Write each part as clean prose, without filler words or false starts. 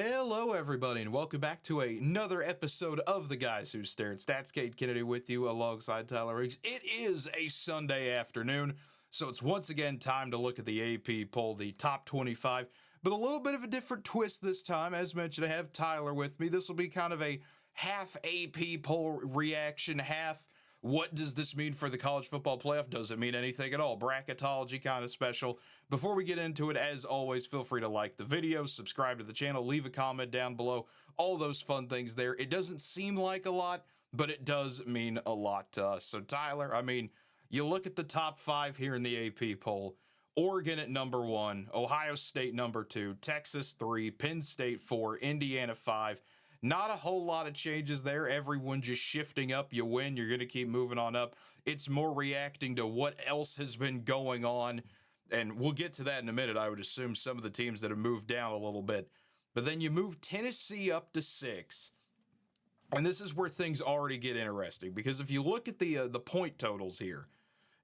Hello, everybody, and welcome back to another episode of The Guys Who Stared. Stats Cade Kennedy with you alongside Tyler Riggs. It is a Sunday afternoon, so it's once again time to look at the AP poll, the top 25, but a little bit of a different twist this time. As mentioned, I have Tyler with me. This will be kind of a half AP poll reaction, half what does this mean for the college football playoff? Does it mean anything at all? Bracketology kind of special. Before we get into it, as always, feel free to like the video, subscribe to the channel, leave a comment down below, all those fun things there. It doesn't seem like a lot, but it does mean a lot to us. So Tyler, you look at the top 5 here in the AP poll. Oregon at number 1, Ohio State number 2, Texas 3, Penn State 4, Indiana 5. Not a whole lot of changes there. Everyone just shifting up. You win, you're going to keep moving on up. It's more reacting to what else has been going on. And we'll get to that in a minute. I would assume some of the teams that have moved down a little bit. But then you move Tennessee up to 6. And this is where things already get interesting. Because if you look at the point totals here,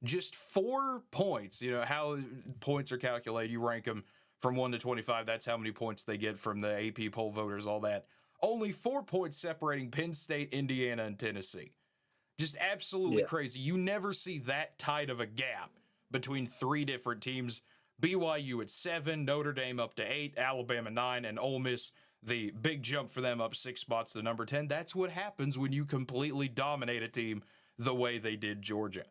just 4 points, how points are calculated. You rank them from 1 to 25. That's how many points they get from the AP poll voters, all that. Only 4 points separating Penn State, Indiana, and Tennessee. Just absolutely crazy. You never see that tight of a gap between 3 different teams. BYU at 7, Notre Dame up to 8, Alabama 9, and Ole Miss, the big jump for them up 6 spots to number 10. That's what happens when you completely dominate a team the way they did Georgia.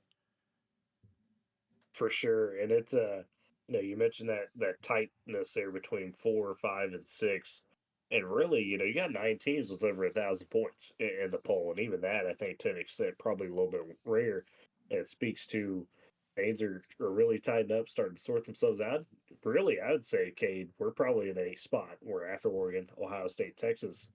For sure. And it's, you mentioned that tightness there between 4, 5, and 6. And really, you got 9 teams with over 1,000 points in the poll. And even that, I think, to an extent, probably a little bit rare. And it speaks to things are really tightened up, starting to sort themselves out. Really, I would say, Cade, we're probably in a spot where after Oregon, Ohio State, Texas,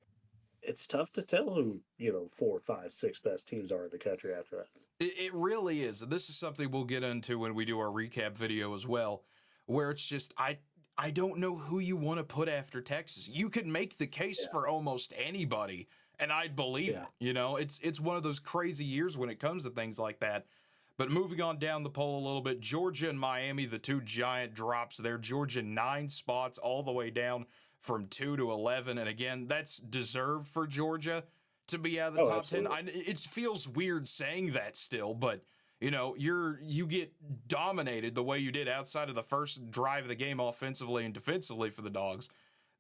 it's tough to tell who, 4, 5, 6 best teams are in the country after that. It really is. And this is something we'll get into when we do our recap video as well, where it's just, I don't know who you want to put after Texas. You could make the case for almost anybody, and I'd believe it. It's one of those crazy years when it comes to things like that. But moving on down the poll a little bit, Georgia and Miami, the 2 giant drops there. Georgia 9 spots all the way down from 2 to 11. And again, that's deserved for Georgia to be out of the top absolutely. 10. It feels weird saying that still, but you get dominated the way you did outside of the first drive of the game offensively and defensively for the Dogs.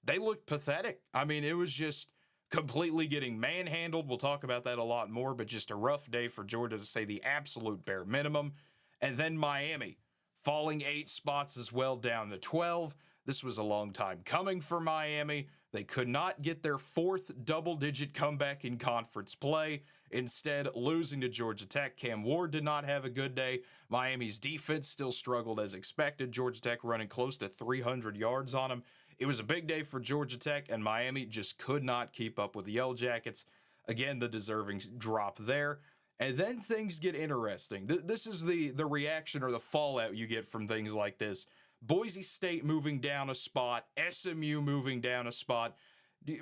They looked pathetic. It was just completely getting manhandled. We'll talk about that a lot more, but just a rough day for Georgia to say the absolute bare minimum. And then Miami falling 8 spots as well down to 12. This was a long time coming for Miami. They could not get their 4th double-digit comeback in conference play. Instead, losing to Georgia Tech. Cam Ward did not have a good day. Miami's defense still struggled as expected. Georgia Tech running close to 300 yards on them. It was a big day for Georgia Tech, and Miami just could not keep up with the Yellow Jackets. Again, the deserving drop there. And then things get interesting. This is the reaction or the fallout you get from things like this. Boise State moving down a spot, SMU moving down a spot.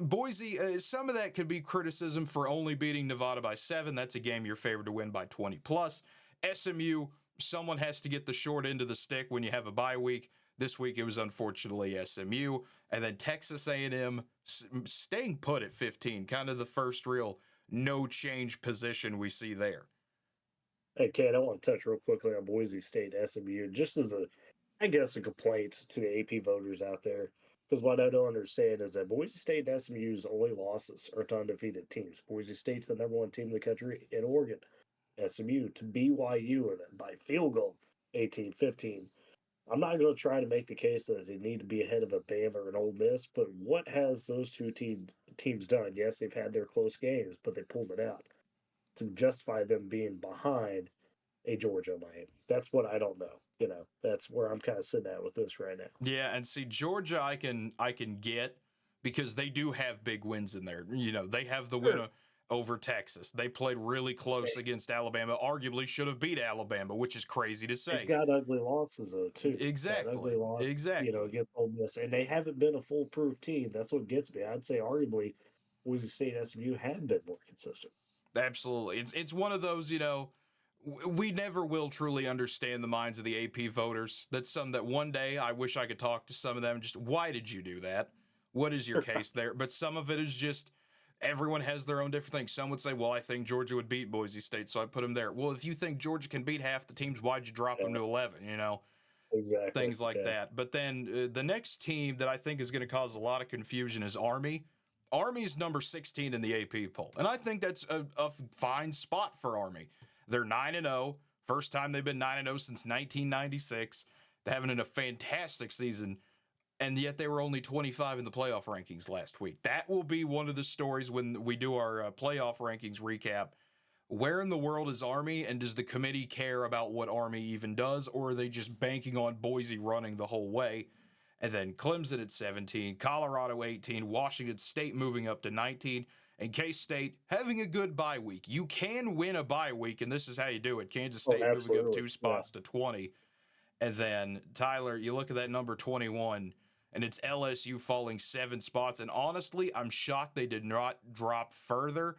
Boise, some of that could be criticism for only beating Nevada by 7. That's a game you're favored to win by 20 plus. SMU, someone has to get the short end of the stick when you have a bye week. This week it was unfortunately SMU. And then Texas A&M staying put at 15, kind of the first real no change position we see there. Hey, Cade, I want to touch real quickly on Boise State SMU, just as a complaint to the AP voters out there. Because what I don't understand is that Boise State and SMU's only losses are to undefeated teams. Boise State's the number 1 team in the country in Oregon. SMU to BYU and by field goal, 18-15. I'm not going to try to make the case that they need to be ahead of a Bama or an Ole Miss, but what has those 2 teams done? Yes, they've had their close games, but they pulled it out to justify them being behind a Georgia Miami. That's what I don't know. That's where I'm kind of sitting at with this right now. Yeah, and see, Georgia I can get because they do have big wins in there. They have the win over Texas. They played really close against Alabama, arguably should have beat Alabama, which is crazy to say. They've got ugly losses, though, too. Exactly. Ugly losses, exactly. Against Ole Miss. And they haven't been a foolproof team. That's what gets me. I'd say arguably Boise State and SMU have been more consistent. Absolutely. It's one of those, we never will truly understand the minds of the AP voters. That's something that one day I wish I could talk to some of them. Just why did you do that? what is your case there? But some of it is just everyone has their own different things. Some would say, well, I think Georgia would beat Boise State, so I put them there. Well, if you think Georgia can beat half the teams, why'd you drop them Yeah, to 11? exactly. Things like Yeah. that. But then the next team that I think is going to cause a lot of confusion is Army. Army's number 16 in the AP poll, and I think that's a fine spot for Army. They're 9-0, first time they've been 9-0 since 1996. They're having a fantastic season, and yet they were only 25 in the playoff rankings last week. That will be one of the stories when we do our playoff rankings recap. Where in the world is Army, and does the committee care about what Army even does, or are they just banking on Boise running the whole way? And then Clemson at 17, Colorado 18, Washington State moving up to 19, and K-State having a good bye week. You can win a bye week, and this is how you do it. Kansas Oh, State moving up absolutely. 2 spots to 20. And then, Tyler, you look at that number 21, and it's LSU falling 7 spots. And honestly, I'm shocked they did not drop further.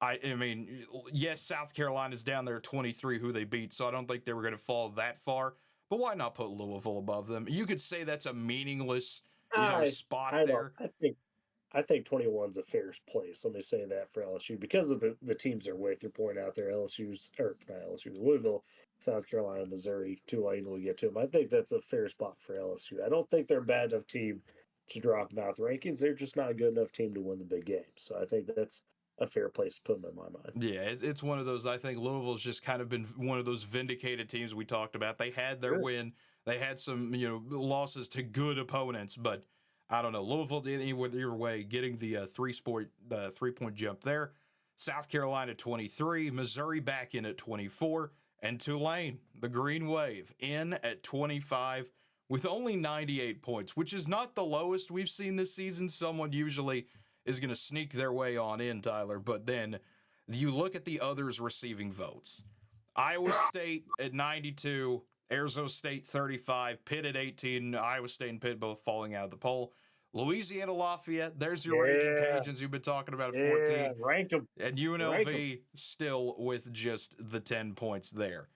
I mean, yes, South Carolina's down there at 23, who they beat, so I don't think they were going to fall that far. But why not put Louisville above them? You could say that's a meaningless, I spot I don't. there. I think 21's a fair place. Let me say that for LSU because of the teams they're with. You're pointing out there LSU's or not LSU, Louisville, South Carolina, Missouri, Tulane. When we get to them, I think that's a fair spot for LSU. I don't think they're a bad enough team to drop them out the rankings. They're just not a good enough team to win the big games. So I think that's a fair place to put them in my mind. Yeah, it's one of those. I think Louisville's just kind of been one of those vindicated teams we talked about. They had their Sure. win. They had some, losses to good opponents, but I don't know. Louisville did either way, getting the 3-point jump there. South Carolina 23, Missouri back in at 24, and Tulane, the Green Wave, in at 25 with only 98 points, which is not the lowest we've seen this season. Someone usually is going to sneak their way on in, Tyler. But then you look at the others receiving votes. Iowa State at 92, Arizona State 35, Pitt at 18, Iowa State and Pitt both falling out of the poll. Louisiana Lafayette, there's your Raging Yeah, Cajuns you've been talking about at yeah, 14. rank them, And rank them. UNLV still with just the 10 points there.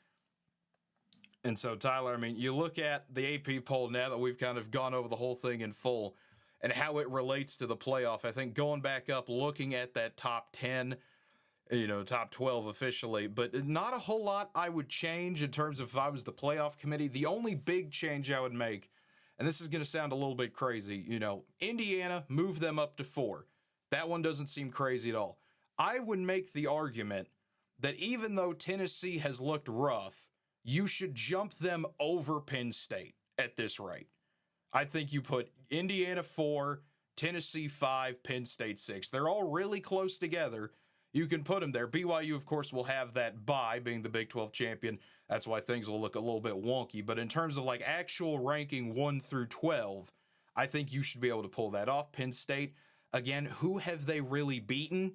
And so, Tyler, I mean, you look at the AP poll now that we've kind of gone over the whole thing in full and how it relates to the playoff. I think going back up, looking at that top 10, top 12 officially, but not a whole lot I would change in terms of if I was the playoff committee. The only big change I would make, and this is going to sound a little bit crazy, Indiana, move them up to 4. That one doesn't seem crazy at all. I would make the argument that even though Tennessee has looked rough, you should jump them over Penn State at this rate. I think you put Indiana 4, Tennessee 5, Penn State 6. They're all really close together. You can put them there. BYU, of course, will have that bye, being the Big 12 champion. That's why things will look a little bit wonky. But in terms of like actual ranking 1 through 12, I think you should be able to pull that off. Penn State, again, who have they really beaten?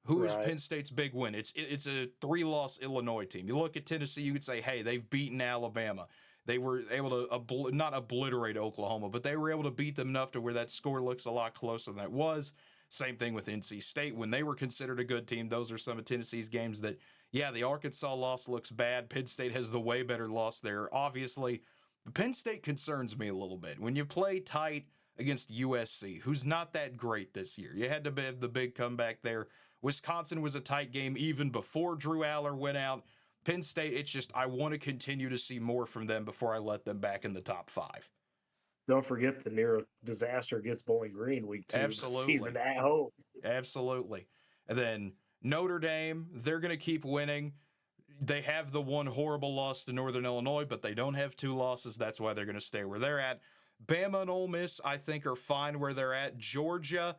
Who is Right. Penn State's big win? It's a 3-loss Illinois team. You look at Tennessee, you could say, hey, they've beaten Alabama. They were able to not obliterate Oklahoma, but they were able to beat them enough to where that score looks a lot closer than it was. Same thing with NC State. When they were considered a good team, those are some of Tennessee's games that, yeah, the Arkansas loss looks bad. Penn State has the way better loss there, obviously. But Penn State concerns me a little bit. When you play tight against USC, who's not that great this year, you had to have the big comeback there. Wisconsin was a tight game even before Drew Aller went out. Penn State, it's just I want to continue to see more from them before I let them back in the top 5. Don't forget the near disaster against Bowling Green week 2 of the season Absolutely. at home. Absolutely. And then Notre Dame, they're going to keep winning. They have the one horrible loss to Northern Illinois, but they don't have 2 losses. That's why they're going to stay where they're at. Bama and Ole Miss, I think, are fine where they're at. Georgia,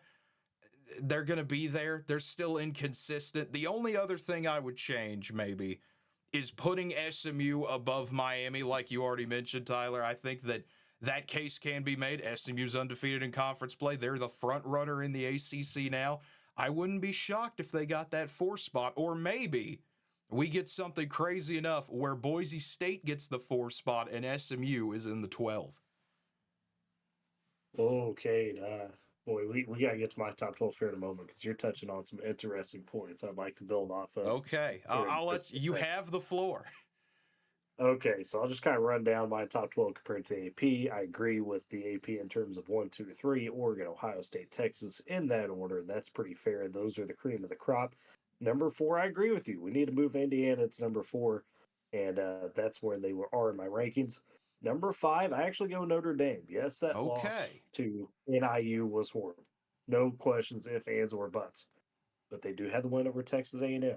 they're going to be there. They're still inconsistent. The only other thing I would change, maybe, is putting SMU above Miami, like you already mentioned, Tyler. I think that case can be made. SMU's undefeated in conference play. They're the front runner in the ACC now. I wouldn't be shocked if they got that 4 spot, or maybe we get something crazy enough where Boise State gets the 4 spot and SMU is in the 12. Okay, boy, we got to get to my top 12 here in a moment because you're touching on some interesting points I'd like to build off of. Okay, Here in I'll let just a you sec. have the floor. Okay, so I'll just kind of run down my top 12 compared to the AP. I agree with the AP in terms of 1, 2, 3, Oregon, Ohio State, Texas, in that order. That's pretty fair. Those are the cream of the crop. Number 4, I agree with you. We need to move Indiana to number 4, and that's where they are in my rankings. Number 5, I actually go Notre Dame. Yes, that loss Okay. to NIU was horrible. No questions, if, ands, or buts. But they do have the win over Texas A&M.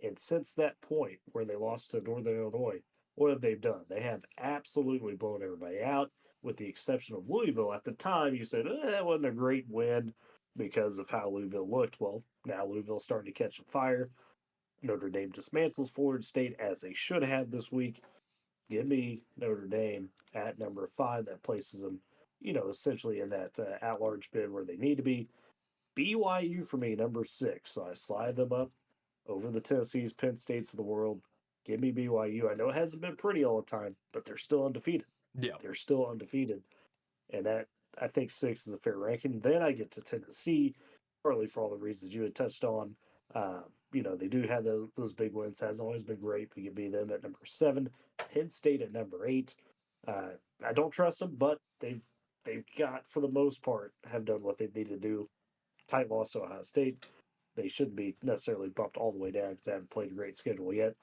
And since that point where they lost to Northern Illinois, what have they done? They have absolutely blown everybody out, with the exception of Louisville. At the time, you said that wasn't a great win because of how Louisville looked. Well, now Louisville's starting to catch a fire. Notre Dame dismantles Florida State as they should have this week. Give me Notre Dame at number 5. That places them, essentially in that at-large bid where they need to be. BYU for me, number 6. So I slide them up over the Tennessees, Penn States of the world. Give me BYU. I know it hasn't been pretty all the time, but they're still undefeated. Yeah. They're still undefeated. And that, I think, 6 is a fair ranking. Then I get to Tennessee, partly for all the reasons you had touched on. They do have those big wins. Hasn't always been great. We can be them at number 7. Penn State at number 8. Uh, I don't trust them, but they've got, for the most part, have done what they need to do. Tight loss to Ohio State. They shouldn't be necessarily bumped all the way down because they haven't played a great schedule yet.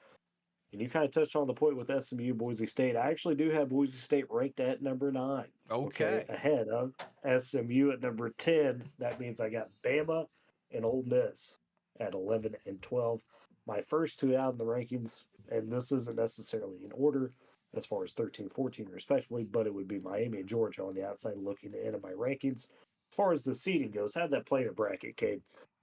And you kind of touched on the point with SMU, Boise State. I actually do have Boise State ranked at number 9. Okay, Okay. ahead of SMU at number 10. That means I got Bama and Ole Miss at 11 and 12. My first two out in the rankings, and this isn't necessarily in order as far as 13, 14 respectively, but it would be Miami and Georgia on the outside looking in at my rankings. As far as the seeding goes, how'd that play in a bracket, Cade?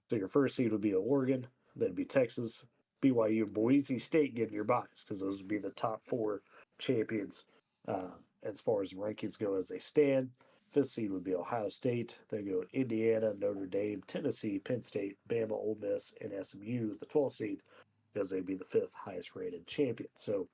So your first seed would be Oregon, then it'd be Texas, BYU, Boise State getting your buys because those would be the top 4 champions uh, as far as rankings go as they stand. Fifth seed would be Ohio State. Then go Indiana, Notre Dame, Tennessee, Penn State, Bama, Ole Miss, and SMU, the 12th seed, because they'd be the 5th highest rated champion. So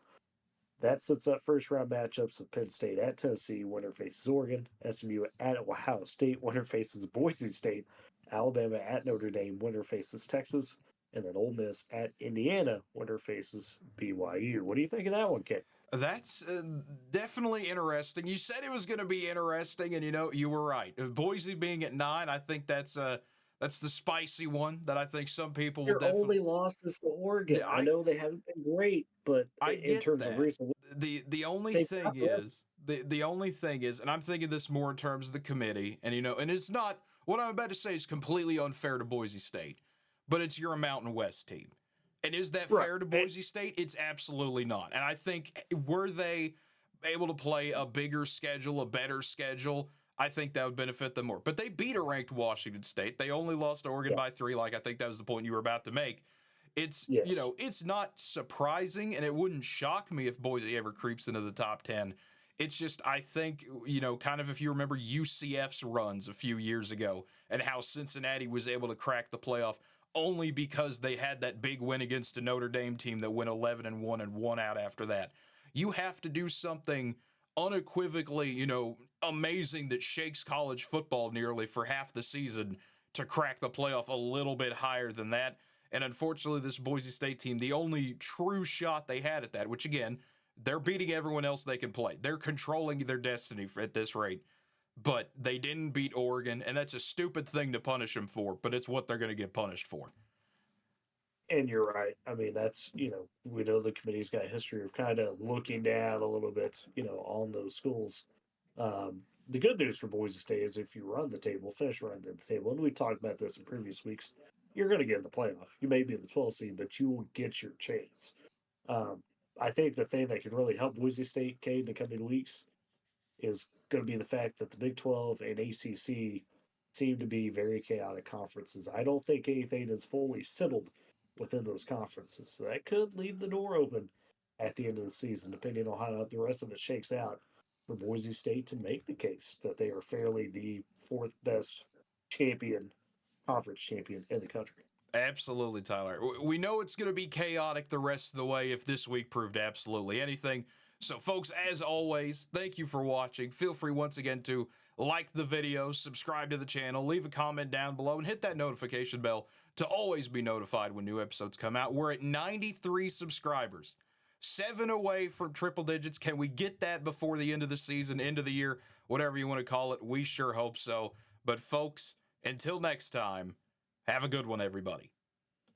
that sets up first round matchups of Penn State at Tennessee, winner faces Oregon, SMU at Ohio State, winner faces Boise State, Alabama at Notre Dame, winner faces Texas, and then Ole Miss at Indiana, winner faces BYU. What do you think of that one, Kate? That's definitely interesting. You said it was going to be interesting, and you were right. Boise being at 9, I think that's the spicy one that I think some people will Your definitely. only loss is to Oregon. I I know they haven't been great, but I in get terms of that. recent, The only they've thing got the rest. is the only thing is, and I'm thinking this more in terms of the committee, and it's not what I'm about to say is completely unfair to Boise State, but it's your Mountain West team. And is that Right. fair to Boise State? It's absolutely not. And I think were they able to play a bigger schedule, a better schedule, I think that would benefit them more. But they beat a ranked Washington State. They only lost to Oregon Yeah. by 3, like I think that was the point you were about to make. It's Yes. it's not surprising, and it wouldn't shock me if Boise ever creeps into the top 10. It's just I think kind of if you remember UCF's runs a few years ago and how Cincinnati was able to crack the playoff only because they had that big win against a Notre Dame team that went 11 and 1 and won out after that. You have to do something unequivocally, amazing that shakes college football nearly for half the season to crack the playoff a little bit higher than that. And unfortunately, this Boise State team, the only true shot they had at that, which again, they're beating everyone else they can play. They're controlling their destiny at this rate. But they didn't beat Oregon, and that's a stupid thing to punish them for, but it's what they're going to get punished for. And you're right. I mean, that's, we know the committee's got a history of kind of looking down a little bit, on those schools. The good news for Boise State is if you run the table, finish running the table, and we talked about this in previous weeks, you're going to get in the playoff. You may be the 12th seed, but you will get your chance. Um, I think the thing that can really help Boise State, Cade, in the coming weeks is going to be the fact that the Big 12 and ACC seem to be very chaotic conferences. I don't think anything is fully settled within those conferences. So that could leave the door open at the end of the season, depending on how the rest of it shakes out for Boise State to make the case that they are fairly the 4th best champion, conference champion in the country. Absolutely, Tyler. We know it's going to be chaotic the rest of the way if this week proved absolutely anything. So, folks, as always, thank you for watching. Feel free once again to like the video, subscribe to the channel, leave a comment down below, and hit that notification bell to always be notified when new episodes come out. We're at 93 subscribers. 7 away from triple digits. Can we get that before the end of the season, end of the year, whatever you want to call it? We sure hope so. But folks, until next time, have a good one, everybody.